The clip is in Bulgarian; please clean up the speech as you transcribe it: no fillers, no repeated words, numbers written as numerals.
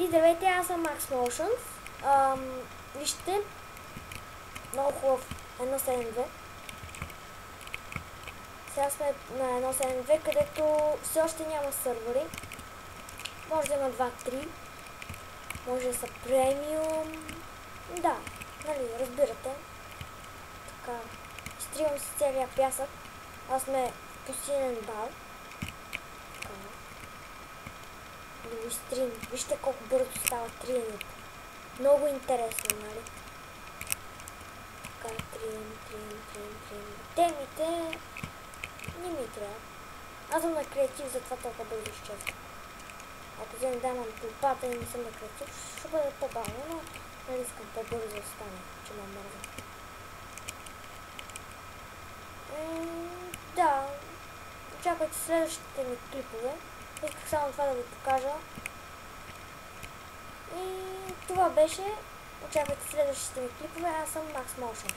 И здравейте, аз съм Max Motions. Вижте, много хубав 1.7.2. Сега сме на 1.7.2, където все още няма сървъри. Може да има 2-3. Може да са премиум. Да, нали, разбирате. Така, стривам си целия пясък. Аз сме в пустинен бал. Така. Да ви стрим. Вижте колко бързо става триенето. Много интересно, нали? Така, трим. Темите не ми трябва. Аз съм на креатив, затова толкова бързо изчезва. Ако взем дамам тълпата и не съм на креатив, ще бъде по-бавно, но нали искам по-бързо да стане, че ме мърза. Да, очаквайте следващите ми клипове. Исках само това да ви покажа. И това беше. Очаквайте следващите ми клипове. Аз съм Max Motion.